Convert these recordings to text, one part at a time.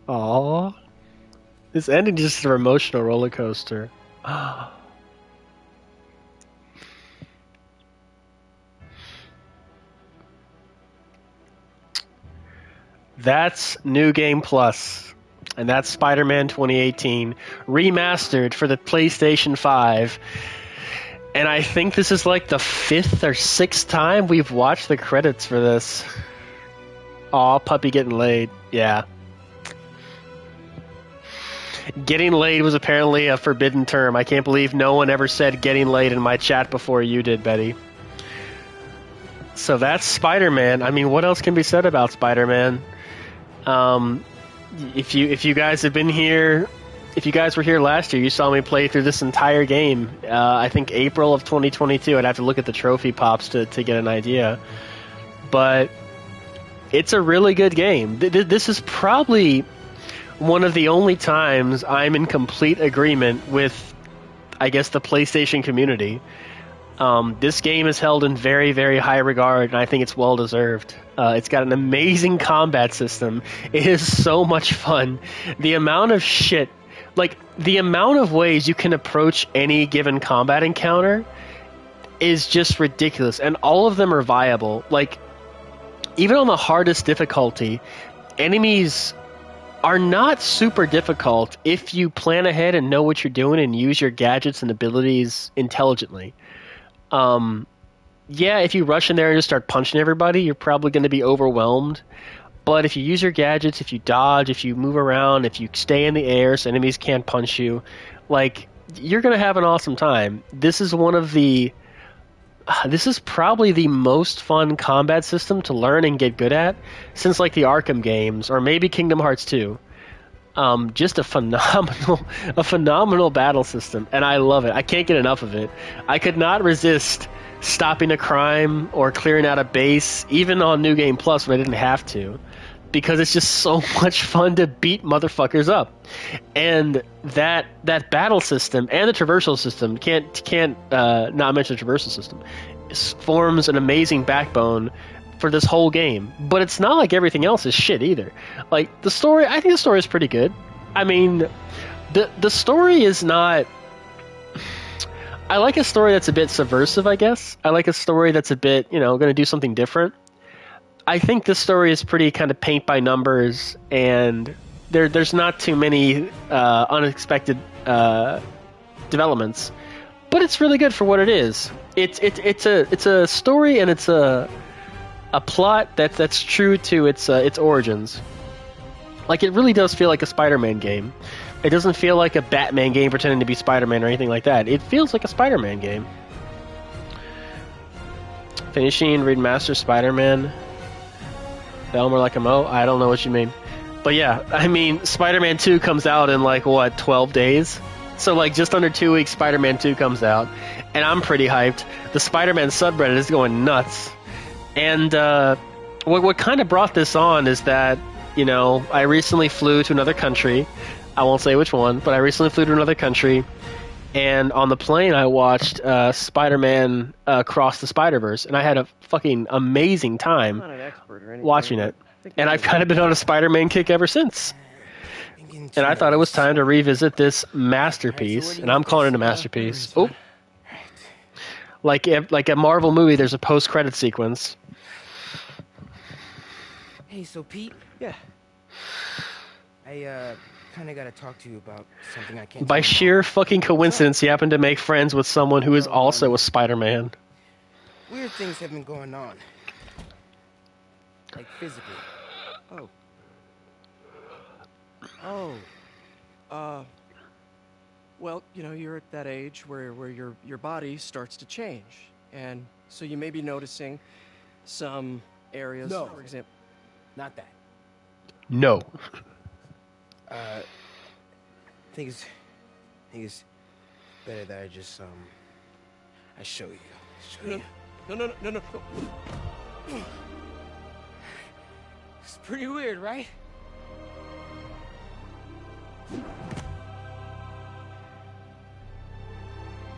Aww. This ending is just an emotional roller coaster. That's New Game Plus, and that's Spider-Man 2018 remastered for the PlayStation 5. And I think this is like the 5th or 6th time we've watched the credits for this. Aw, puppy getting laid. Yeah. Getting laid was apparently a forbidden term. I can't believe no one ever said getting laid in my chat before you did, Betty. So that's Spider-Man. I mean, what else can be said about Spider-Man? If you guys have been here, if you guys were here last year, you saw me play through this entire game. I think April of 2022. I'd have to look at the trophy pops to get an idea. But it's a really good game. This is probably one of the only times I'm in complete agreement with, I guess, the PlayStation community. This game is held in very, very high regard, and I think it's well deserved. It's got an amazing combat system. It is so much fun. The amount of shit, like the amount of ways you can approach any given combat encounter is just ridiculous, and all of them are viable. Like, even on the hardest difficulty, enemies are not super difficult if you plan ahead and know what you're doing and use your gadgets and abilities intelligently. Yeah, if you rush in there and just start punching everybody, you're probably going to be overwhelmed. But if you use your gadgets, if you dodge, if you move around, if you stay in the air so enemies can't punch you, like, you're going to have an awesome time. This is probably the most fun combat system to learn and get good at since, like, the Arkham games, or maybe Kingdom Hearts 2. Just a phenomenal battle system, and I love it. I can't get enough of it. I could not resist stopping a crime or clearing out a base, even on New Game Plus when I didn't have to, because it's just so much fun to beat motherfuckers up. And that battle system and the traversal system can't not mention the traversal system forms an amazing backbone for this whole game. But it's not like everything else is shit either. Like, the story, I think the story is pretty good. I mean, the story is not... I like a story that's a bit subversive, I guess. I like a story that's a bit, going to do something different. I think this story is pretty kind of paint by numbers, and there's not too many unexpected developments. But it's really good for what it is. It's a story, and it's a plot that's true to its origins. Like, it really does feel like a Spider-Man game. It doesn't feel like a Batman game pretending to be Spider-Man or anything like that. It feels like a Spider-Man game. Finishing Remastered Spider-Man. Elmer like a Mo? I don't know what you mean. But yeah, I mean, Spider-Man 2 comes out in, like, what, 12 days? So, like, just under 2 weeks, Spider-Man 2 comes out. And I'm pretty hyped. The Spider-Man subreddit is going nuts. And what kind of brought this on is that, I recently flew to another country. I won't say which one, but I recently flew to another country. And on the plane, I watched Spider-Man Across the Spider-Verse. And I had a fucking amazing time watching it. And I've kind of been on a Spider-Man kick ever since. And I thought it was time to revisit this masterpiece. And I'm calling it a masterpiece. Oh. Like a Marvel movie, there's a post-credit sequence. Hey, so Pete? Yeah. I kind of got to talk to you about something I can't. By sheer fucking coincidence, you happen to make friends with someone who is also a Spider-Man. Weird things have been going on. Like physically. Oh. Well, you're at that age where your body starts to change. And so you may be noticing some areas, No. for example. Not that. No. I think it's better that I just I show you. No. It's pretty weird, right?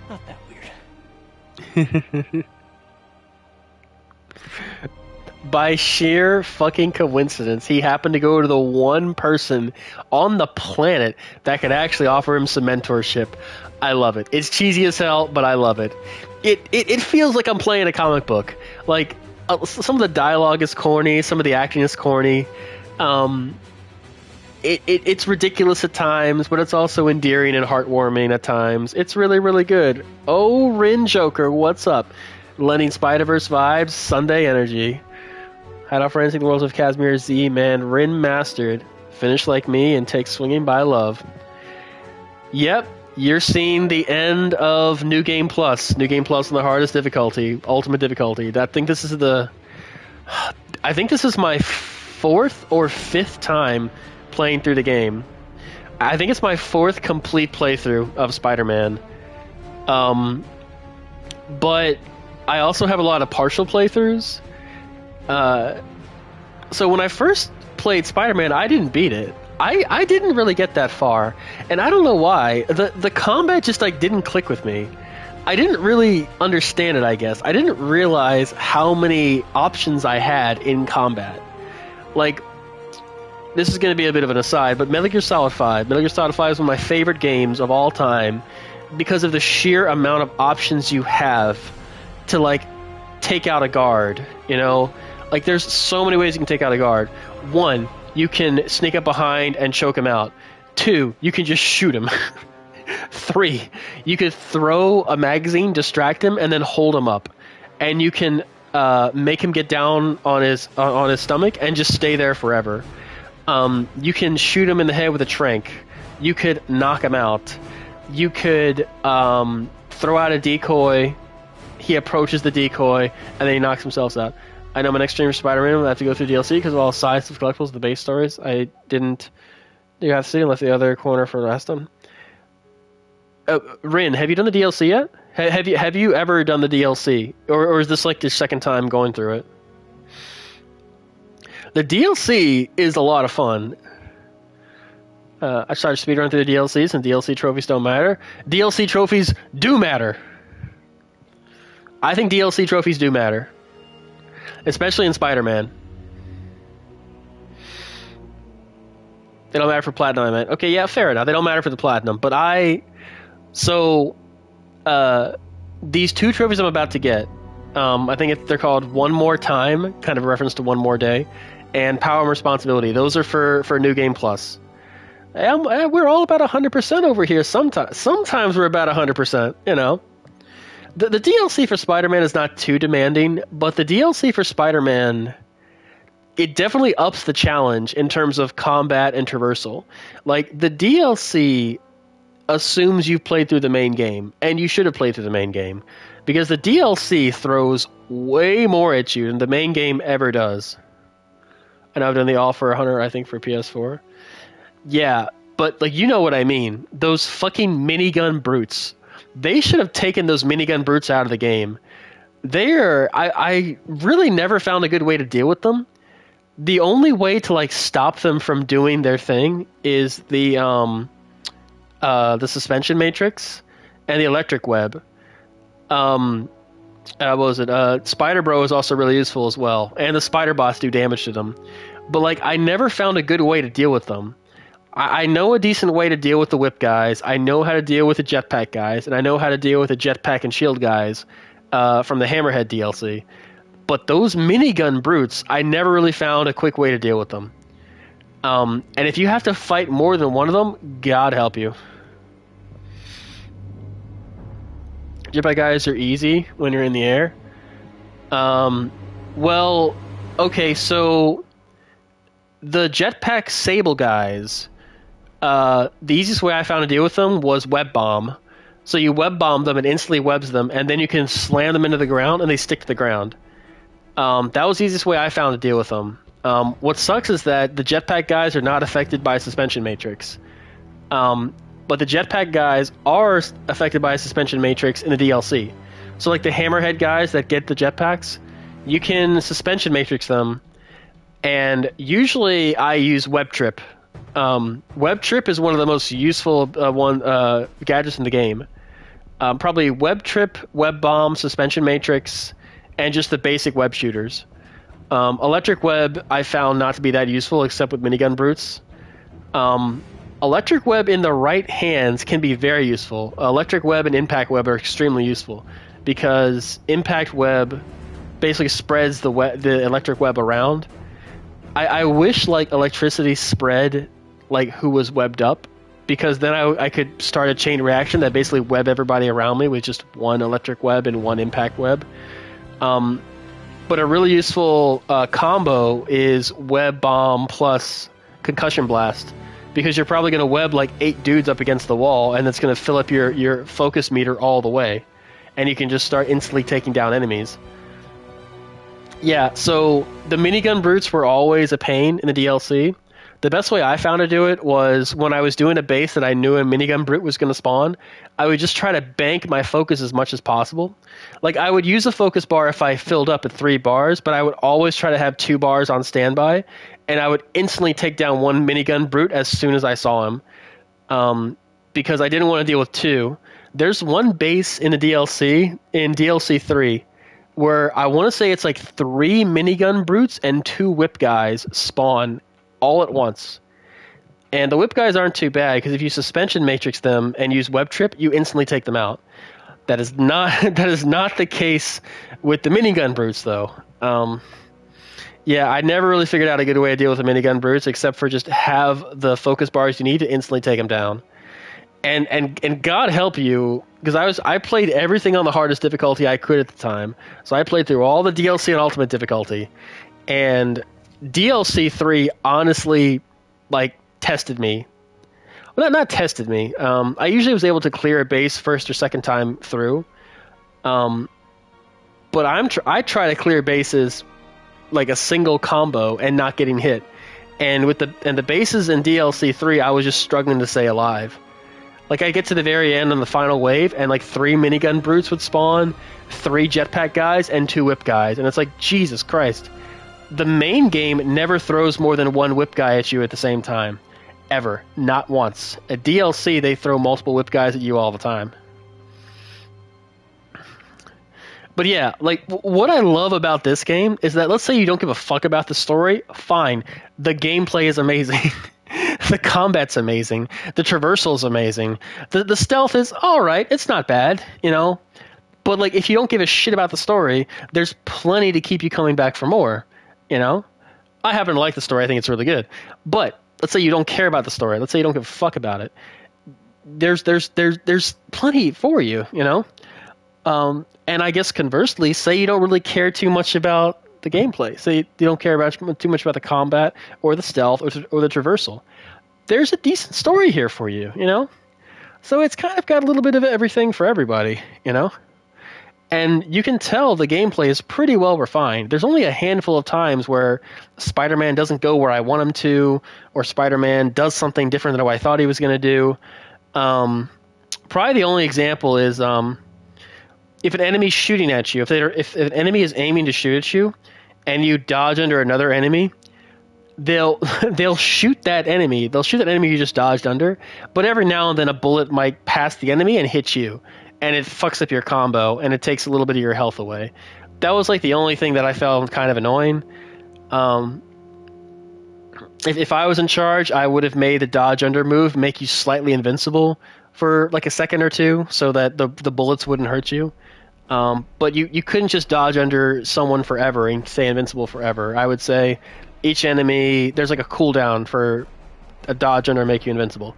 Not that weird. by sheer fucking coincidence, he happened to go to the one person on the planet that could actually offer him some mentorship. I love it. It's cheesy as hell, but I love it. It feels like I'm playing a comic book. Like, some of the dialogue is corny, some of the acting is corny. It's ridiculous at times, but it's also endearing and heartwarming at times. It's really, really good. Oh, Rin Joker, what's up? Lending Spider-Verse vibes, Sunday energy. Had off for anything the worlds of Casimir Z, man. Remastered. Finish like me and take swinging by love. Yep, you're seeing the end of New Game Plus. New Game Plus on the hardest difficulty, ultimate difficulty. I think this is my fourth or fifth time playing through the game. I think it's my fourth complete playthrough of Spider-Man. But I also have a lot of partial playthroughs. So when I first played Spider-Man, I didn't beat it. I didn't really get that far, and I don't know why. The combat just like didn't click with me. I didn't really understand it, I guess. I didn't realize how many options I had in combat. Like, this is going to be a bit of an aside, but Metal Gear Solid 5. Metal Gear Solid 5 is one of my favorite games of all time because of the sheer amount of options you have to, like, take out a guard, you know? Like, there's so many ways you can take out a guard. 1, you can sneak up behind and choke him out. 2, you can just shoot him. 3, you could throw a magazine, distract him, and then hold him up. And you can make him get down on his stomach and just stay there forever. You can shoot him in the head with a tranq. You could knock him out. You could throw out a decoy. He approaches the decoy, and then he knocks himself out. I know my next stream for Spider-Man will have to go through DLC because of all sides of collectibles, the base stories. I didn't do have to see unless the other corner for the last one. Rin, have you done the DLC yet? Have you ever done the DLC, or is this like your second time going through it? The DLC is a lot of fun. I started speedrunning through the DLCs, and DLC trophies don't matter. DLC trophies do matter. I think DLC trophies do matter. Especially in Spider-Man. They don't matter for Platinum, I meant. Okay, yeah, fair enough. They don't matter for the Platinum. But these 2 trophies I'm about to get, I think they're called One More Time, kind of a reference to One More Day, and Power and Responsibility. Those are for New Game Plus. We're all about 100% over here sometimes. Sometimes we're about 100%, you know. The DLC for Spider-Man is not too demanding, but the DLC for Spider-Man, it definitely ups the challenge in terms of combat and traversal. Like, the DLC assumes you've played through the main game, and you should have played through the main game, because the DLC throws way more at you than the main game ever does. And I've done the all for 100, I think, for PS4. Yeah, but, like, you know what I mean. Those fucking minigun brutes. They should have taken those minigun brutes out of the game. I really never found a good way to deal with them. The only way to, like, stop them from doing their thing is the suspension matrix and the electric web. What was it? Spider Bro is also really useful as well, and the spider bots do damage to them. But, like, I never found a good way to deal with them. I know a decent way to deal with the whip guys. I know how to deal with the jetpack guys, and I know how to deal with the jetpack and shield guys from the Hammerhead DLC. But those minigun brutes, I never really found a quick way to deal with them. And if you have to fight more than one of them, God help you. Jetpack guys are easy when you're in the air. Well, okay, so the jetpack Sable guys, the easiest way I found to deal with them was web bomb. So you web bomb them and instantly webs them, and then you can slam them into the ground and they stick to the ground. That was the easiest way I found to deal with them. What sucks is that the jetpack guys are not affected by suspension matrix. But the jetpack guys are affected by a suspension matrix in the DLC. So like the Hammerhead guys that get the jetpacks, you can suspension matrix them, and usually I use Web Trip. Web Trip is one of the most useful gadgets in the game. Probably Web Trip, Web Bomb, suspension matrix, and just the basic web shooters. Electric web I found not to be that useful except with minigun brutes. Electric web in the right hands can be very useful. Electric web and impact web are extremely useful because impact web basically spreads the electric web around. I wish like electricity spread like who was webbed up, because then I could start a chain reaction that basically web everybody around me with just one electric web and one impact web. But a really useful combo is web bomb plus concussion blast, because you're probably going to web like 8 dudes up against the wall, and it's going to fill up your focus meter all the way, and you can just start instantly taking down enemies. Yeah, so the minigun brutes were always a pain in the DLC. The best way I found to do it was when I was doing a base that I knew a minigun brute was going to spawn, I would just try to bank my focus as much as possible. Like, I would use a focus bar if I filled up at 3 bars, but I would always try to have 2 bars on standby, and I would instantly take down one minigun brute as soon as I saw him, because I didn't want to deal with 2. There's one base in the DLC, in DLC 3, where I want to say it's like 3 minigun brutes and 2 whip guys spawn all at once. And the whip guys aren't too bad, because if you suspension matrix them and use web trip, you instantly take them out. That is not the case with the minigun brutes, though. Yeah, I never really figured out a good way to deal with the minigun brutes, except for just have the focus bars you need to instantly take them down. And God help you, because I played everything on the hardest difficulty I could at the time. So I played through all the DLC and ultimate difficulty, and DLC 3 honestly like tested me. Well, not tested me. I usually was able to clear a base first or second time through. But I try to clear bases like a single combo and not getting hit. And with the bases in DLC 3, I was just struggling to stay alive. Like, I get to the very end on the final wave, and like 3 minigun brutes would spawn, 3 jetpack guys, and 2 whip guys. And it's like, Jesus Christ. The main game never throws more than 1 whip guy at you at the same time. Ever. Not once. At DLC, they throw multiple whip guys at you all the time. But yeah, like, what I love about this game is that, let's say you don't give a fuck about the story, fine. The gameplay is amazing. The combat's amazing. The traversal's amazing. The stealth is alright. It's not bad, you know? But, like, if you don't give a shit about the story, there's plenty to keep you coming back for more, you know? I happen to like the story. I think it's really good. But let's say you don't care about the story. Let's say you don't give a fuck about it. There's plenty for you, you know? And I guess conversely, say you don't really care too much about the gameplay. Say you don't care too much about the combat or the stealth or the traversal. There's a decent story here for you, you know? So it's kind of got a little bit of everything for everybody, you know? And you can tell the gameplay is pretty well refined. There's only a handful of times where Spider-Man doesn't go where I want him to, or Spider-Man does something different than what I thought he was going to do. Probably the only example is if an enemy's shooting at you, if an enemy is aiming to shoot at you, and you dodge under another enemy, they'll shoot that enemy. They'll shoot that enemy you just dodged under, but every now and then a bullet might pass the enemy and hit you, and it fucks up your combo, and it takes a little bit of your health away. That was like the only thing that I found kind of annoying. If I was in charge, I would have made the dodge under move make you slightly invincible for like a second or two, so that the bullets wouldn't hurt you. But you couldn't just dodge under someone forever and stay invincible forever. I would say each enemy, there's like a cooldown for a dodge under make you invincible.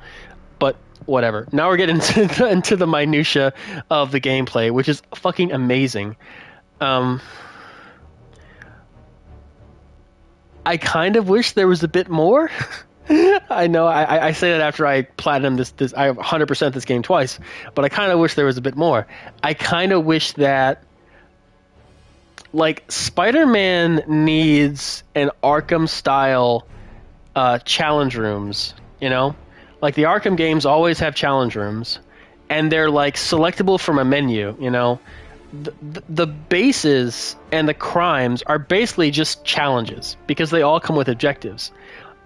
But whatever. Now we're getting into the minutia of the gameplay, which is fucking amazing. I kind of wish there was a bit more. I know I say that after I platinum this I 100% this game twice, but I kind of wish there was a bit more. I kind of wish that, like, Spider-Man needs an Arkham style challenge rooms, you know? Like, the Arkham games always have challenge rooms, and they're like selectable from a menu, you know? The bases and the crimes are basically just challenges because they all come with objectives.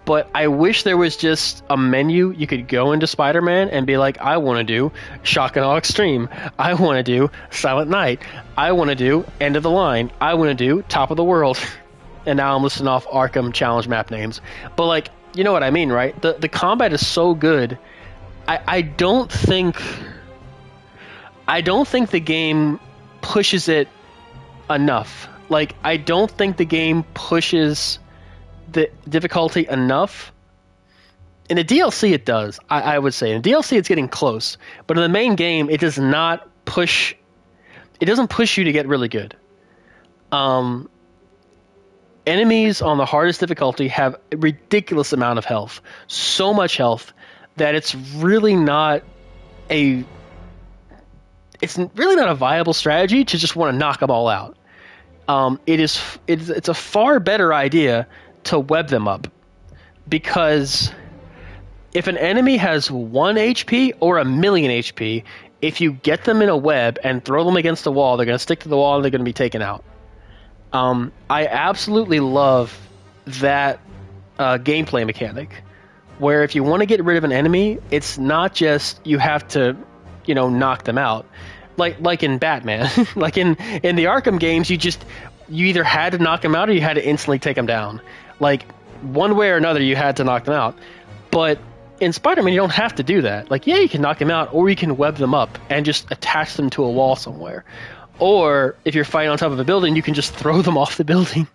But I wish there was just a menu you could go into Spider-Man and be like, I want to do Shock and Awe Extreme. I want to do Silent Night. I want to do End of the Line. I want to do Top of the World. and now I'm listing off Arkham challenge map names, but like, you know what I mean, right? The combat is so good. I don't think the game pushes it enough. Like, I don't think the game pushes the difficulty enough. In the DLC, it does. I would say in the DLC, it's getting close, but in the main game, it does not push. It doesn't push you to get really good. Enemies on the hardest difficulty have a ridiculous amount of health, so much health that it's really not a viable strategy to just want to knock them all out. It's a far better idea to web them up, because if an enemy has 1 HP or a million HP, if you get them in a web and throw them against the wall, they're going to stick to the wall and they're going to be taken out. I absolutely love that gameplay mechanic, where if you want to get rid of an enemy, it's not just you have to, knock them out. Like in Batman, like in the Arkham games, you either had to knock them out or you had to instantly take them down. Like, one way or another, you had to knock them out. But in Spider-Man, you don't have to do that. Like, yeah, you can knock them out, or you can web them up and just attach them to a wall somewhere. Or if you're fighting on top of a building, you can just throw them off the building,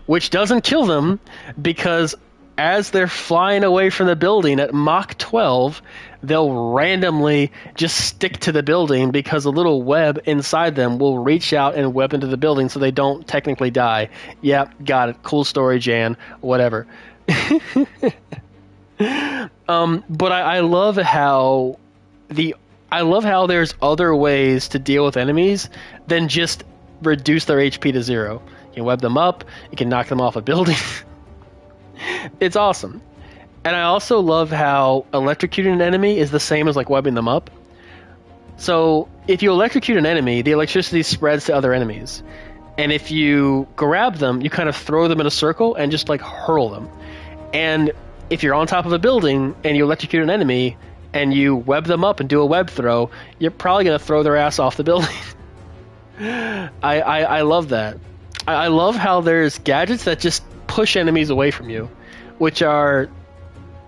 which doesn't kill them, because as they're flying away from the building at Mach 12, they'll randomly just stick to the building, because a little web inside them will reach out and web into the building so they don't technically die. Yep, got it. Cool story, Jan. Whatever. But I love how there's other ways to deal with enemies than just reduce their HP to 0. You can web them up, you can knock them off a building. It's awesome. And I also love how electrocuting an enemy is the same as like webbing them up. So if you electrocute an enemy, the electricity spreads to other enemies. And if you grab them, you kind of throw them in a circle and just like hurl them. And if you're on top of a building and you electrocute an enemy and you web them up and do a web throw, you're probably going to throw their ass off the building. I love that. I love how there's gadgets that just push enemies away from you, which are,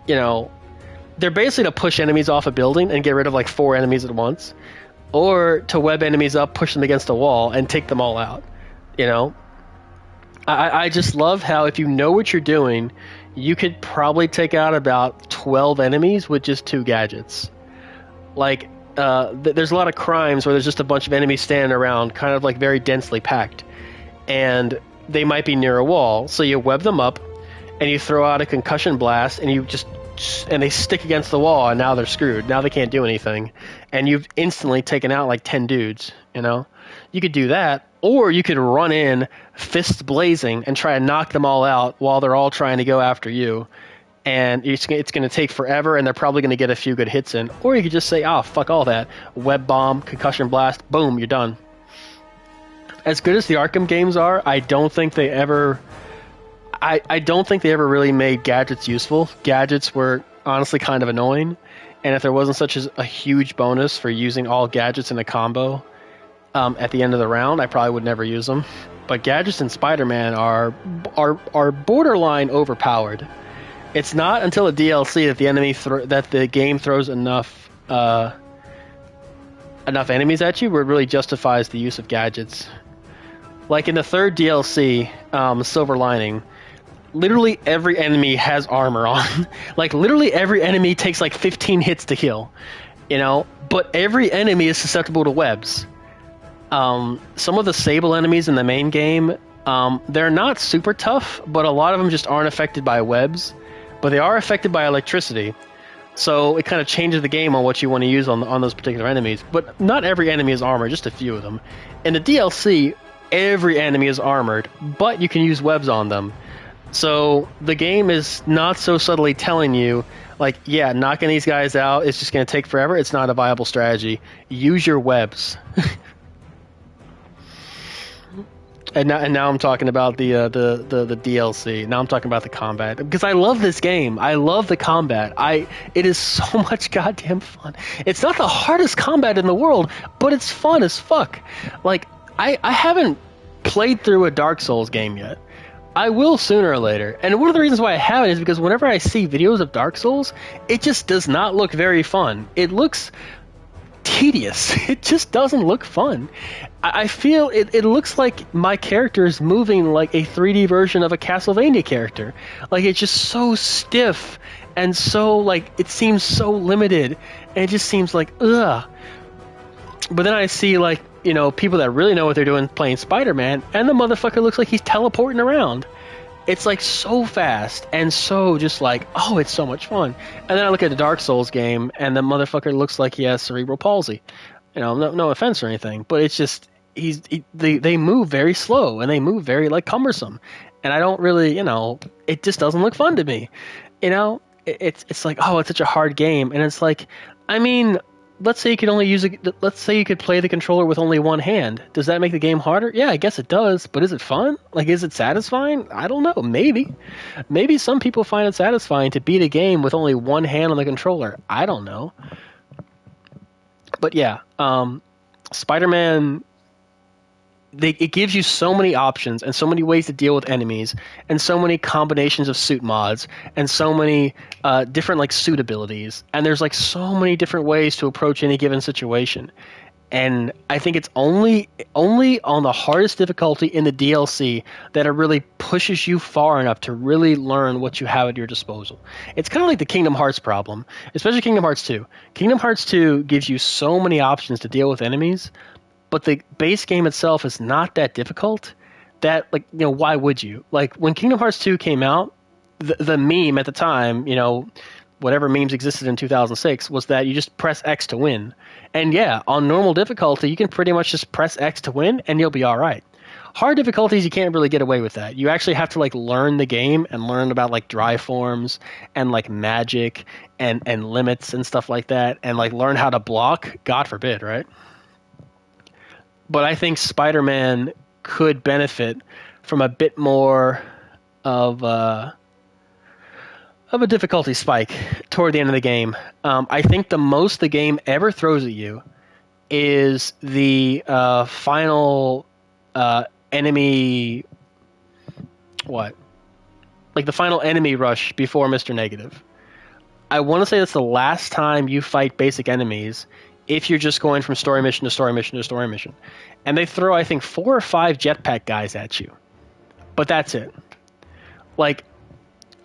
they're basically to push enemies off a building and get rid of like 4 enemies at once, or to web enemies up, push them against a wall, and take them all out. I just love how if you know what you're doing, you could probably take out about 12 enemies with just 2 gadgets. Like, there's a lot of crimes where there's just a bunch of enemies standing around, kind of like very densely packed, and they might be near a wall, so you web them up, and you throw out a concussion blast, and they stick against the wall, and now they're screwed. Now they can't do anything, and you've instantly taken out like 10 dudes. You could do that, or you could run in, fists blazing, and try and knock them all out while they're all trying to go after you. And it's going to take forever, and they're probably going to get a few good hits in. Or you could just say, fuck all that. Web bomb, concussion blast, boom, you're done. As good as the Arkham games are, I don't think they ever really made gadgets useful. Gadgets were honestly kind of annoying, and if there wasn't such a huge bonus for using all gadgets in a combo at the end of the round, I probably would never use them. But gadgets in Spider-Man are borderline overpowered. It's not until a DLC that the game throws enough enemies at you where it really justifies the use of gadgets. Like in the 3rd DLC, Silver Lining, literally every enemy has armor on. Like, literally every enemy takes like 15 hits to kill, but every enemy is susceptible to webs. Some of the Sable enemies in the main game, they're not super tough, but a lot of them just aren't affected by webs, but they are affected by electricity. So it kind of changes the game on what you want to use on those particular enemies. But not every enemy is armored, just a few of them. In the DLC, every enemy is armored, but you can use webs on them. So the game is not so subtly telling you, like, yeah, knocking these guys out is just going to take forever. It's not a viable strategy. Use your webs. And now I'm talking about the DLC. Now I'm talking about the combat, because I love this game. I love the combat. It is so much goddamn fun. It's not the hardest combat in the world, but it's fun as fuck. Like, I haven't played through a Dark Souls game yet. I will sooner or later. And one of the reasons why I haven't is because whenever I see videos of Dark Souls, it just does not look very fun. It looks tedious. It just doesn't look fun. I feel it looks like my character is moving like a 3D version of a Castlevania character. Like, it's just so stiff and so, like, it seems so limited. And it just seems like, ugh. But then I see, like, you know, people that really know what they're doing playing Spider-Man, and the motherfucker looks like he's teleporting around. It's like so fast and so just like, oh, it's so much fun. And then I look at the Dark Souls game, and the motherfucker looks like he has cerebral palsy. You know, no offense or anything, but it's just they move very slow and they move very like cumbersome, and I don't really, you know, it just doesn't look fun to me. You know, it's like, oh, it's such a hard game, and it's like, I mean, let's say you could only use let's say you could play the controller with only one hand. Does that make the game harder? Yeah, I guess it does, but is it fun? Like, is it satisfying? I don't know. Maybe some people find it satisfying to beat a game with only one hand on the controller. I don't know. But yeah, Spider-Man, it gives you so many options and so many ways to deal with enemies and so many combinations of suit mods and so many different like suit abilities, and there's like so many different ways to approach any given situation. And I think it's only on the hardest difficulty in the DLC that it really pushes you far enough to really learn what you have at your disposal. It's kind of like the Kingdom Hearts problem, especially Kingdom Hearts 2. Kingdom Hearts 2 gives you so many options to deal with enemies, but the base game itself is not that difficult. That, like, you know, why would you? Like, when Kingdom Hearts 2 came out, the meme at the time, you know, whatever memes existed in 2006, was that you just press X to win. And yeah, on normal difficulty, you can pretty much just press X to win, and you'll be all right. Hard difficulties, you can't really get away with that. You actually have to like learn the game and learn about like dry forms and like magic and limits and stuff like that, and like learn how to block. God forbid, right? But I think Spider-Man could benefit from a bit more of a difficulty spike toward the end of the game. I think the most the game ever throws at you is the final enemy. What? Like the final enemy rush before Mr. Negative. I want to say that's the last time you fight basic enemies if you're just going from story mission to story mission to story mission. And they throw, I think, 4 or 5 jetpack guys at you. But that's it. Like,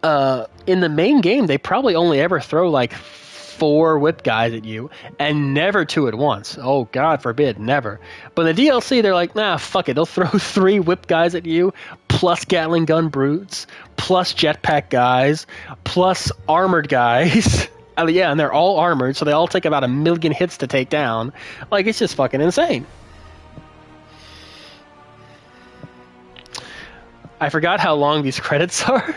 in the main game, they probably only ever throw like 4 whip guys at you, and never 2 at once. Oh, God forbid, never. But in the DLC, they're like, nah, fuck it. They'll throw 3 whip guys at you, plus Gatling gun brutes, plus jetpack guys, plus armored guys. Yeah, and they're all armored, so they all take about 1 million hits to take down. Like, it's just fucking insane. I forgot how long these credits are.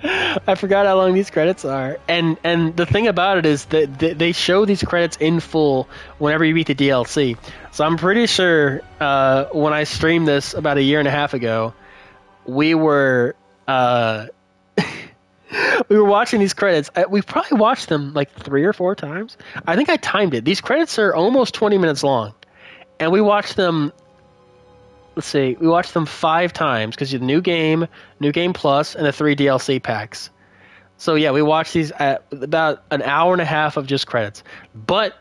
I forgot how long these credits are. And the thing about it is that they show these credits in full whenever you beat the DLC. So I'm pretty sure when I streamed this about 1.5 years ago, we were we were watching these credits. We've probably watched them like 3 or 4 times. I think I timed it. These credits are almost 20 minutes long. And we watched them, let's see, we watched them 5 times because you have New Game Plus, and the 3 DLC packs. So yeah, we watched these at about 1.5 hours of just credits. But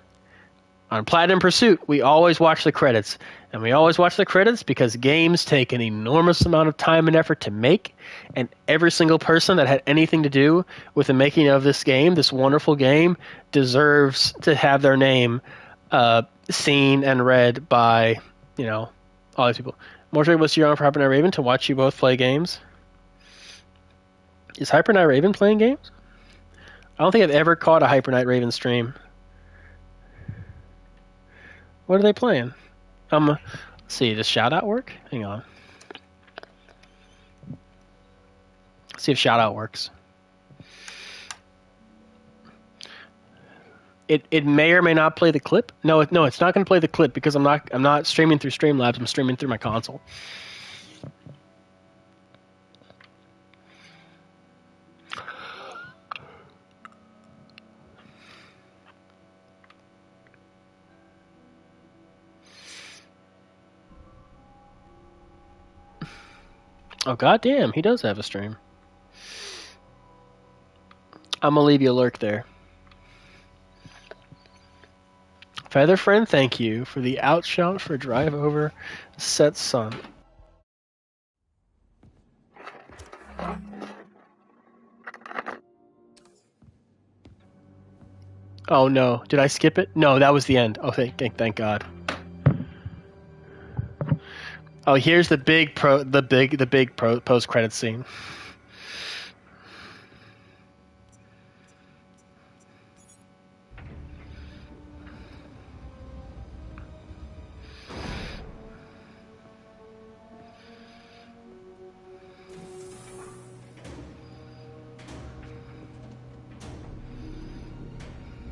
on Platinum Pursuit, we always watch the credits. And we always watch the credits because games take an enormous amount of time and effort to make. And every single person that had anything to do with the making of this game, this wonderful game, deserves to have their name seen and read by, you know, all these people. Mordred, what's your honor for Hyper Night Raven to watch you both play games? Is Hyper Night Raven playing games? I don't think I've ever caught a Hyper Night Raven stream. What are they playing? Let's see, does shout out work? Hang on. Let's see if shout out works. It may or may not play the clip. No, it's not going to play the clip because I'm not streaming through Streamlabs. I'm streaming through my console. Oh, goddamn, he does have a stream. I'm gonna leave you a lurk there. Feather Friend, thank you for the outshout for drive over set sun. Oh no, did I skip it? No, that was the end. Oh, thank God. Oh, here's the big post credit scene.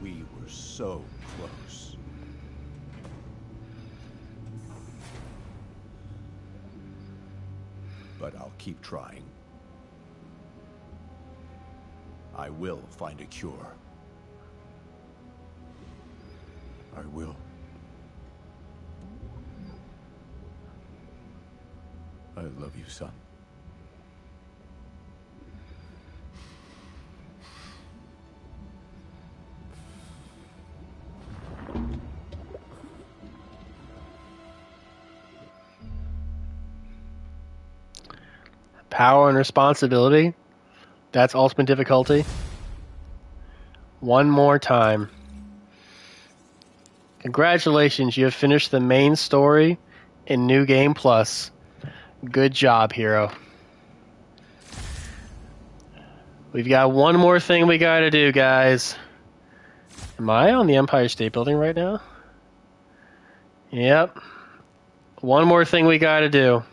We were so close. But I'll keep trying. I will find a cure. I will. I love you, son. Power and responsibility. That's ultimate difficulty. One more time. Congratulations, you have finished the main story in New Game Plus. Good job, hero. We've got one more thing we gotta do, guys. Am I on the Empire State Building right now? Yep. One more thing we gotta do.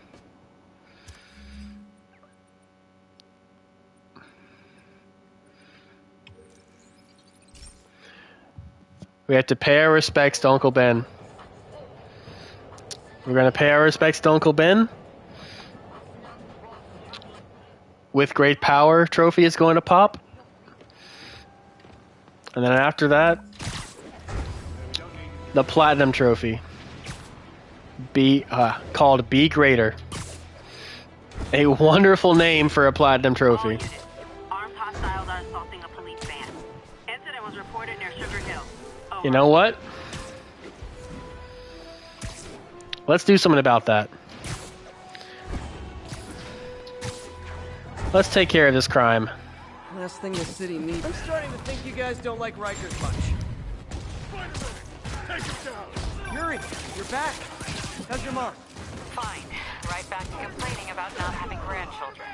We have to pay our respects to Uncle Ben. We're going to pay our respects to Uncle Ben. With great power, trophy is going to pop. And then after that, the Platinum Trophy. Called Be Greater. A wonderful name for a Platinum Trophy. Armed hostiles are assaulting a police van. Incident was reported near Sugar Hill. You know what? Let's do something about that. Let's take care of this crime. Last thing the city needs. I'm starting to think you guys don't like Rikers much. Take it down. Yuri, you're back. How's your mom? Fine. Right back to complaining about not having grandchildren.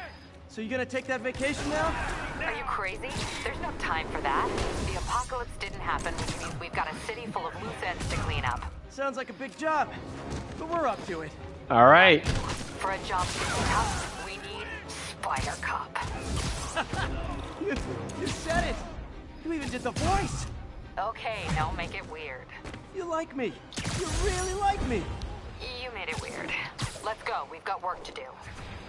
So you gonna take that vacation now? Are you crazy? There's no time for that. The apocalypse didn't happen, which means we've got a city full of loose ends to clean up. Sounds like a big job, but we're up to it. All right. For a job this tough, we need Spider Cop. You said it. You even did the voice. Okay, don't make it weird. You like me. You really like me. You made it weird. Let's go. We've got work to do.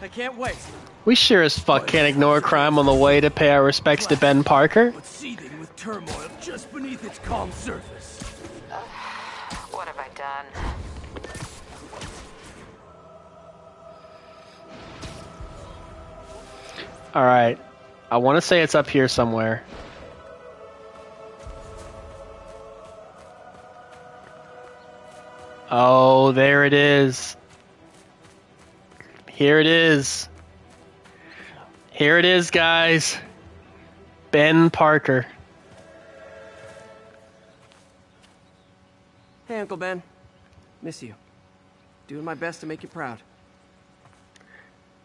I can't wait. We sure as fuck can't ignore crime on the way to pay our respects to Ben Parker. What's seething with turmoil just beneath its calm surface? What have I done? All right. I want to say it's up here somewhere. Oh, there it is. Here it is. Here it is, guys. Ben Parker. Hey, Uncle Ben. Miss you. Doing my best to make you proud.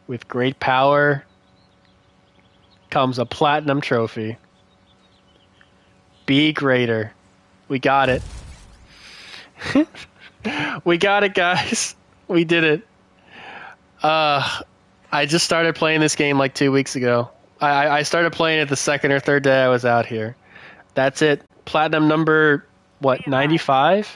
With great power comes a platinum trophy. Be greater. We got it. We got it, guys. We did it. I just started playing this game like 2 weeks ago. I started playing it the second or third day I was out here. That's it. Platinum number, what, 95?